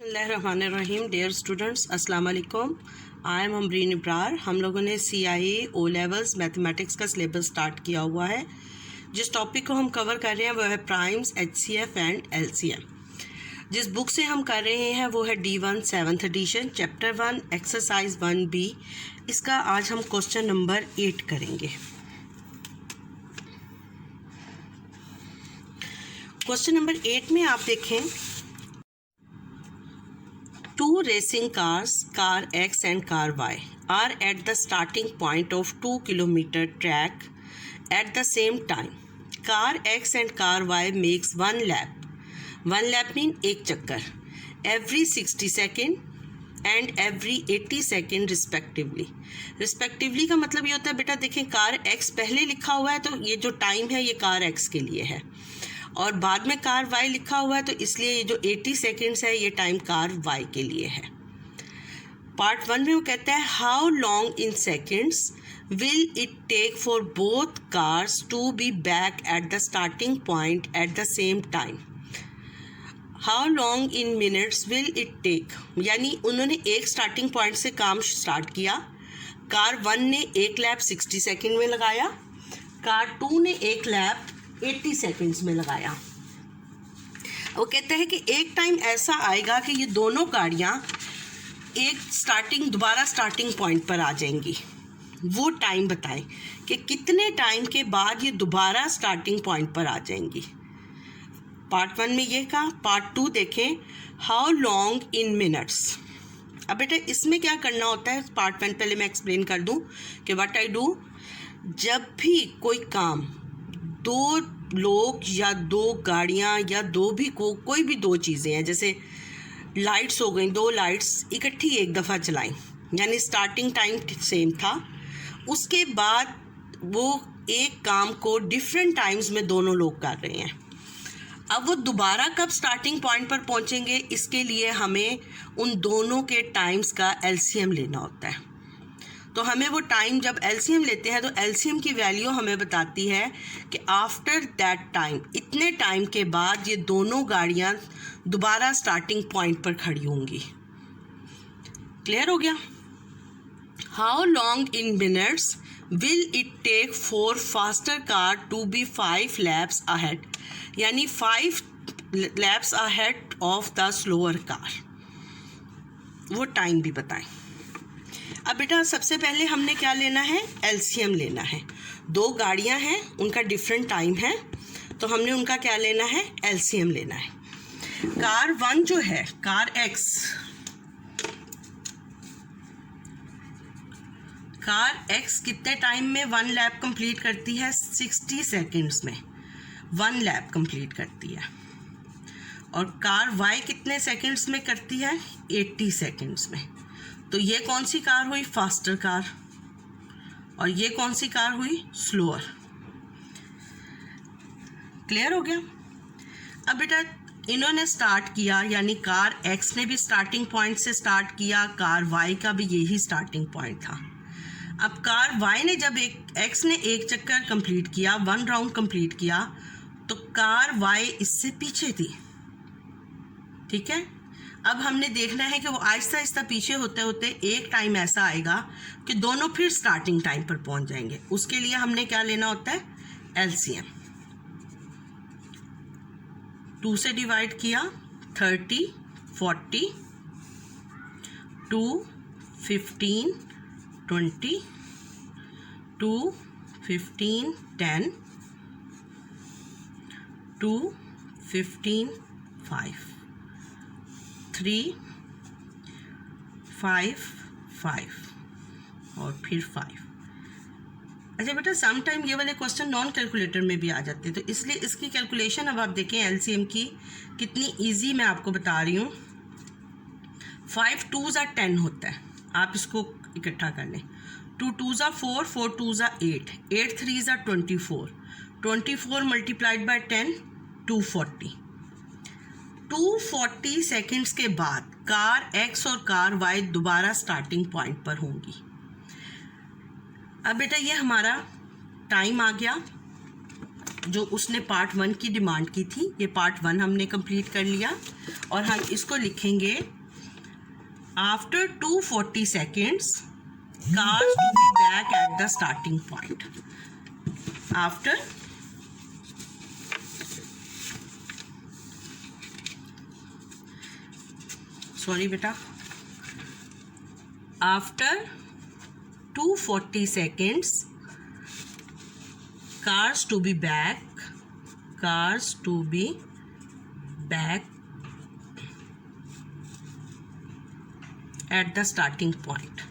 बिस्मिल्लाहिर्रहमानिर्रहीम। Dear students, अस्सलाम वालेकुम। I am Amreen Ibrar. हम लोगों ने CIA ओ लेवल्स मैथमेटिक्स का सिलेबस स्टार्ट किया हुआ है। जिस टॉपिक को हम कवर कर रहे हैं वो है प्राइम्स, HCF एंड LCM। जिस बुक से हम कर रहे हैं वो है D1 7th addition, chapter 1 exercise 1B। इसका आज हम क्वेश्चन नंबर 8 करेंगे। क्वेश्चन नंबर 8 में आप देखें, two racing cars, car X and car Y, are at the starting point of 2 kilometer track at the same time. Car X and car Y makes one lap. One lap means एक चक्कर every 60 second and every 80 second respectively. Respectively का मतलब ये होता है, बेटा देखें car X पहले लिखा हुआ है तो ये जो टाइम है ये कार X के लिए है, और बाद में कार Y लिखा हुआ है तो इसलिए ये जो 80 सेकेंड्स है ये टाइम कार Y के लिए है। पार्ट 1 में वो कहता है how long in seconds will it take for both cars to be back at the starting point at the same time. How long in minutes will it take, यानी उन्होंने एक स्टार्टिंग पॉइंट से काम start किया। Car 1 ने एक lap 60 second में लगाया, कार 2 ने एक लैप 80 सेकेंड्स में लगाया। वो कहते हैं कि एक टाइम ऐसा आएगा कि ये दोनों गाड़ियाँ दोबारा स्टार्टिंग पॉइंट पर आ जाएंगी। वो टाइम बताएं कि कितने टाइम के बाद ये दोबारा स्टार्टिंग पॉइंट पर आ जाएंगी। पार्ट 1 में ये कहा। पार्ट 2 देखें, हाउ लॉन्ग इन मिनट्स। अब बेटा इसमें क्या करना होता है, पार्ट 1 पहले मैं एक्सप्लेन कर दूं कि व्हाट आई डू। जब भी कोई काम दो लोग या दो गाड़ियाँ या कोई भी दो चीज़ें हैं, जैसे लाइट्स हो गई, दो लाइट्स इकट्ठी एक दफ़ा चलाएं, यानी स्टार्टिंग टाइम सेम था, उसके बाद वो एक काम को डिफरेंट टाइम्स में दोनों लोग कर रहे हैं। अब वो दोबारा कब स्टार्टिंग पॉइंट पर पहुंचेंगे, इसके लिए हमें उन दोनों के टाइम्स का LCM लेना होता है। तो हमें वो टाइम जब LCM लेते हैं तो LCM की वैल्यू हमें बताती है कि आफ्टर दैट टाइम, इतने टाइम के बाद ये दोनों गाड़ियाँ दोबारा स्टार्टिंग पॉइंट पर खड़ी होंगी। क्लियर हो गया। How long in minutes will it take for faster car to be 5 laps ahead, यानी 5 laps ahead of the slower car. वो टाइम भी बताएं। अब बेटा सबसे पहले हमने क्या लेना है, LCM लेना है। दो गाड़ियां हैं, उनका डिफरेंट टाइम है, तो हमने उनका क्या लेना है, LCM लेना है। कार 1 जो है, कार X कितने टाइम में 1 लैप कंप्लीट करती है, 60 सेकेंड्स में 1 लैप कंप्लीट करती है। और कार Y कितने सेकेंड्स में करती है, 80 सेकेंड्स में। तो ये कौन सी कार हुई, फास्टर कार, और ये कौन सी कार हुई, स्लोअर। क्लियर हो गया। अब बेटा इन्होंने स्टार्ट किया, यानी कार X ने भी स्टार्टिंग पॉइंट से स्टार्ट किया, कार Y का भी यही स्टार्टिंग पॉइंट था। अब कार Y ने जब X ने एक चक्कर कंप्लीट किया, 1 राउंड कंप्लीट किया, तो कार Y इससे पीछे थी। ठीक है। अब हमने देखना है कि वो आहिस्ता आहिस्ता पीछे होते होते एक टाइम ऐसा आएगा कि दोनों फिर स्टार्टिंग टाइम पर पहुंच जाएंगे। उसके लिए हमने क्या लेना होता है, LCM। 2 से डिवाइड किया, 30, 40, 2, 15, 20, 2, 15, 10, 2, 15, 5, 3, 5, 5 और फिर 5। अच्छा बेटा सम टाइम ये वाले क्वेश्चन नॉन कैलकुलेटर में भी आ जाते हैं, तो इसलिए इसकी कैलकुलेशन अब आप देखें LCM की कितनी इजी मैं आपको बता रही हूँ। 5 2s are 10 होता है, आप इसको इकट्ठा कर लें। 2 2s are 4, 4 2s are 8, 8 3s are 24, 24 multiplied by 10, 240। 240 seconds के बाद कार X और कार Y दोबारा स्टार्टिंग पॉइंट पर होंगी। अब बेटा ये हमारा टाइम आ गया। जो उसने पार्ट 1 की डिमांड की थी, ये पार्ट 1 हमने कंप्लीट कर लिया और हम इसको लिखेंगे after 240 seconds cars to be back at the starting point. After after 240 seconds cars to be back at the starting point.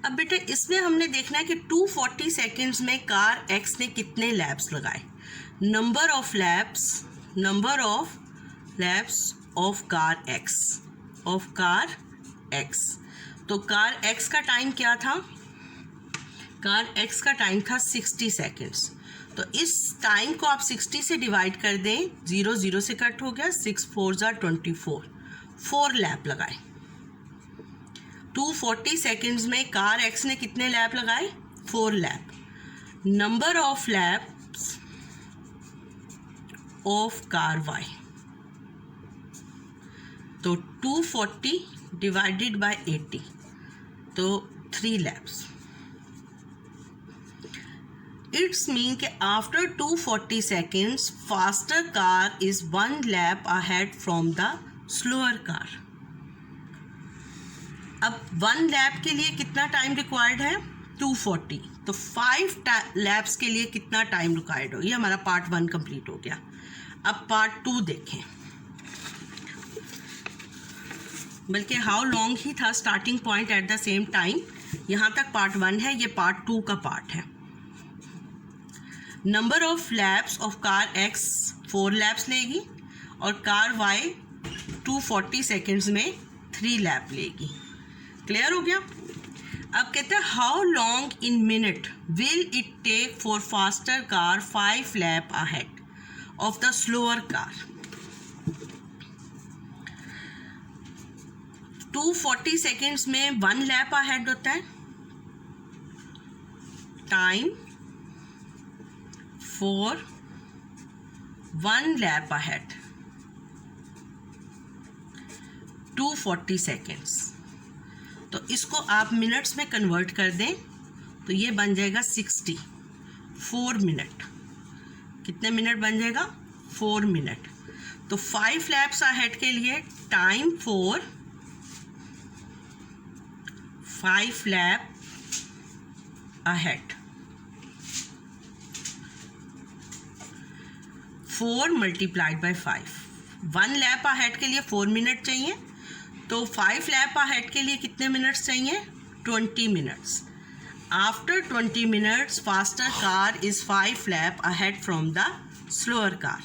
अब बेटा इसमें हमने देखना है कि 240 सेकेंड्स में कार एक्स ने कितने लैप्स लगाए. Number of laps of car x. तो कार एक्स का टाइम क्या था? कार एक्स का टाइम था 60 सेकेंड्स. तो इस टाइम को आप 60 से डिवाइड कर दें, 0 0 से कट हो गया, 6 4 24, 4 लैप लगाए. 240 सेकेंड्स में कार एक्स ने कितने लैप लगाए? 4 lap. Number of laps of car Y, तो 240 डिवाइडेड बाय 80, तो 3 लैप्स. इट्स मीन कि after 240 seconds faster car is 1 lap ahead from the slower car. अब 1 लैप के लिए कितना टाइम रिक्वायर्ड है? 240. तो 5 लैप्स के लिए कितना टाइम रिक्वायर्ड हो? ये हमारा पार्ट 1 कंप्लीट हो गया. अब पार्ट 2 देखें, बल्कि हाउ लॉन्ग ही था starting point at the same time. यहाँ तक पार्ट 1 है, ये पार्ट 2 का पार्ट है. Number of laps of car x 4 lapse लेगी और कार वाई 240 सेकेंड्स में 3 लैप लेगी. क्लियर हो गया? अब कहते हैं how long in minute will it take for faster car 5 lap ahead of the slower car. 240 seconds में 1 लैप अहेड होता है. Time for 1 lap ahead 240 seconds. तो इसको आप मिनट्स में कन्वर्ट कर दें तो ये बन जाएगा 60. 4 मिनट. कितने मिनट बन जाएगा? 4 मिनट. तो 5 लैप्स अहेड के लिए time for 5 lap ahead, 4 multiplied by 5. 1 lap ahead के लिए 4 मिनट चाहिए, तो 5 लैप अहेड के लिए कितने मिनट्स चाहिए? 20 minutes. After 20 minutes faster car is 5 lap ahead from the slower car.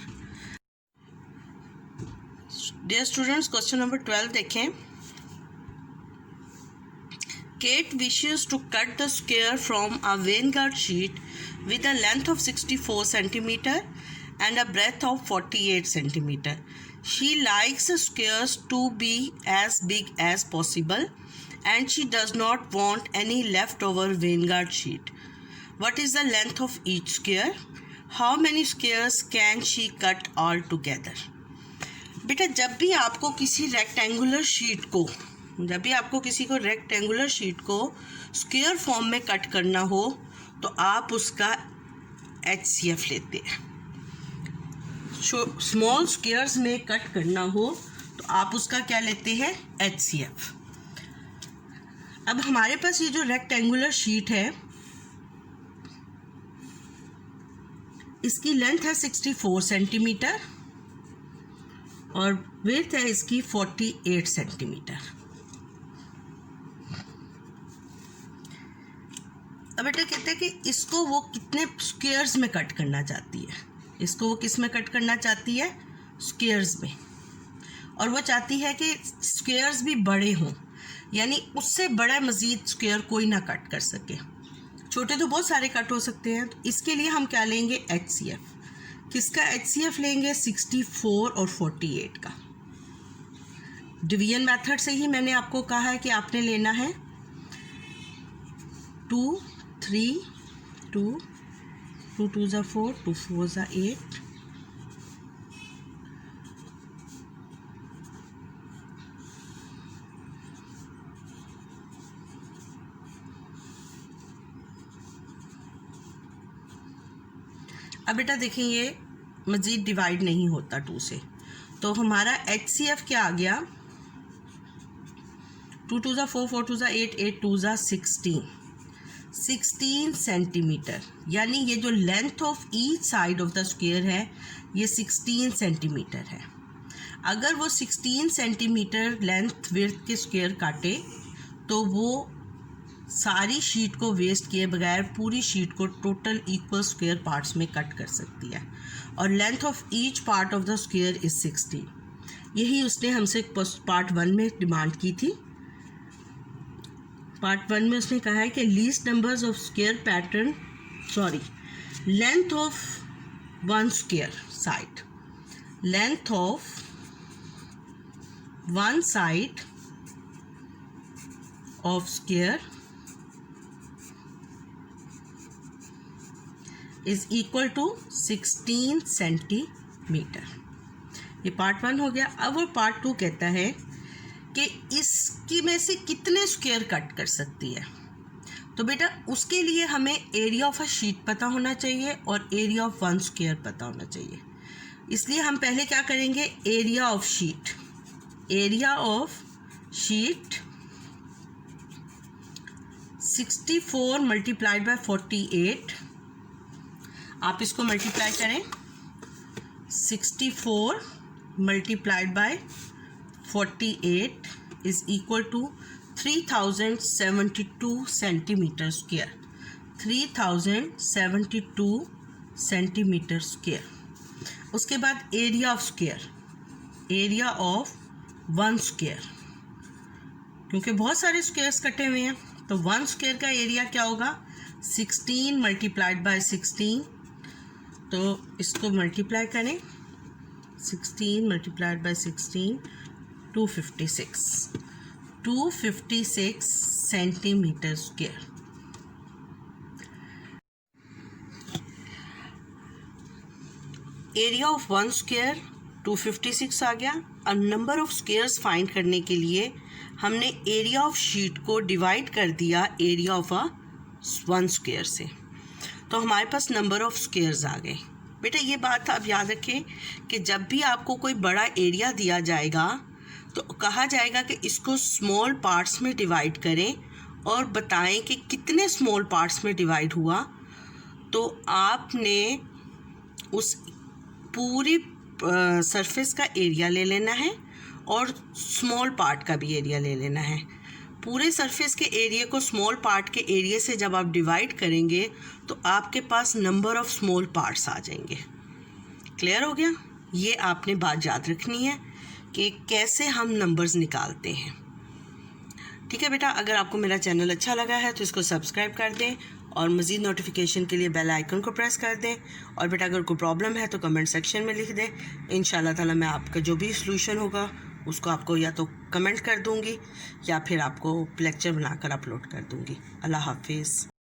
Dear students, question number 12 देखें. Kate wishes to cut the square from a Vanguard sheet with a length of 64 centimeter and a breadth of 48 centimeter. She likes the squares to be as big as possible and she does not want any leftover Vanguard sheet. What is the length of each square? How many squares can she cut all together? बेटा जब भी आपको किसी rectangular sheet को square form में cut करना हो तो आप उसका HCF लेते हैं. स्मॉल स्क्वायर्स में कट करना हो तो आप उसका क्या लेते हैं? HCF. अब हमारे पास ये जो रेक्टेंगुलर शीट है इसकी लेंथ है 64 सेंटीमीटर और विड्थ है इसकी 48 सेंटीमीटर. अब बेटा कहते हैं कि इसको वो कितने स्क्वायर्स में कट करना चाहती है. इसको वो किस में कट करना चाहती है? स्क्वायर्स में. और वो चाहती है कि स्क्वायर्स भी बड़े हों, यानी उससे बड़ा मज़ीद स्क्वायर कोई ना कट कर सके. छोटे तो बहुत सारे कट हो सकते हैं. तो इसके लिए हम क्या लेंगे? HCF. किसका HCF लेंगे? 64 और 48 का. डिवीजन मेथड से ही मैंने आपको कहा है कि आपने लेना है 2 3 2 2 2 ज़ा 4 2 4 ज़ा 8 अब बेटा देखें ये मज़ीद डिवाइड नहीं होता 2 से, तो हमारा HCF क्या आ गया 2 2 ज़ा 4 4 2 ज़ा 8 8 2 ज़ा 16 सेंटीमीटर, यानी ये जो length of each side of the square है ये 16 सेंटीमीटर है। अगर वो 16 सेंटीमीटर लेंथ विड्थ के स्क्वायर काटे तो वो सारी शीट को वेस्ट किए बगैर पूरी शीट को टोटल इक्वल स्क्वायर पार्ट्स में कट कर सकती है, और length of each part of the square is 16। यही उसने हमसे पार्ट 1 में डिमांड की थी। पार्ट 1 में उसने कहा है कि least numbers of square pattern length of one square side, length of one side of square is equal to 16 centimetre. ये पार्ट 1 हो गया। अब वो पार्ट 2 कहता है कि इसकी में से कितने स्क्वायर कट कर सकती है। तो बेटा उसके लिए हमें एरिया ऑफ अ शीट पता होना चाहिए और एरिया ऑफ वन स्क्वायर पता होना चाहिए। इसलिए हम पहले क्या करेंगे, area of sheet, area of sheet 64 multiplied by 48, आप इसको मल्टीप्लाई करें 64 multiplied by 48 is equal to 3072 centimetre square, 3072 centimetre square. उसके बाद area of square, area of one square, क्योंकि बहुत सारे स्क्वायर्स कटे हुए हैं तो वन स्क्वायर का एरिया क्या होगा 16 मल्टीप्लाइड बाय 16, तो इसको मल्टीप्लाई करें 16 multiplied by 16 256 centimetre square. Area of one square 256 आ गया। अब नंबर ऑफ स्क्वायर्स फाइंड करने के लिए हमने एरिया ऑफ शीट को डिवाइड कर दिया area of a one square से, तो हमारे पास नंबर ऑफ स्क्वायर्स आ गए। बेटा ये बात आप याद रखें कि जब भी आपको कोई बड़ा एरिया दिया जाएगा तो कहा जाएगा कि इसको स्मॉल पार्ट्स में डिवाइड करें और बताएं कि कितने स्मॉल पार्ट्स में डिवाइड हुआ। तो आपने उस पूरी सरफेस का एरिया ले लेना है और स्मॉल पार्ट का भी एरिया ले लेना है। पूरे सरफेस के एरिया को स्मॉल पार्ट के एरिया से जब आप डिवाइड करेंगे तो आपके पास नंबर ऑफ स्मॉल पार्ट्स आ जाएंगे। क्लियर हो गया? ये आपने बात याद रखनी है कि कैसे हम नंबर्स निकालते हैं। ठीक है बेटा, अगर आपको मेरा चैनल अच्छा लगा है तो इसको सब्सक्राइब कर दें और मज़ीद नोटिफिकेशन के लिए बेल आइकन को प्रेस कर दें। और बेटा अगर कोई प्रॉब्लम है तो कमेंट सेक्शन में लिख दें, इंशाल्लाह ताला मैं आपका जो भी सलूशन होगा उसको आपको या तो कमेंट कर दूंगी या फिर आपको लेक्चर बनाकर अपलोड कर दूंगी। अल्लाह हाफिज़।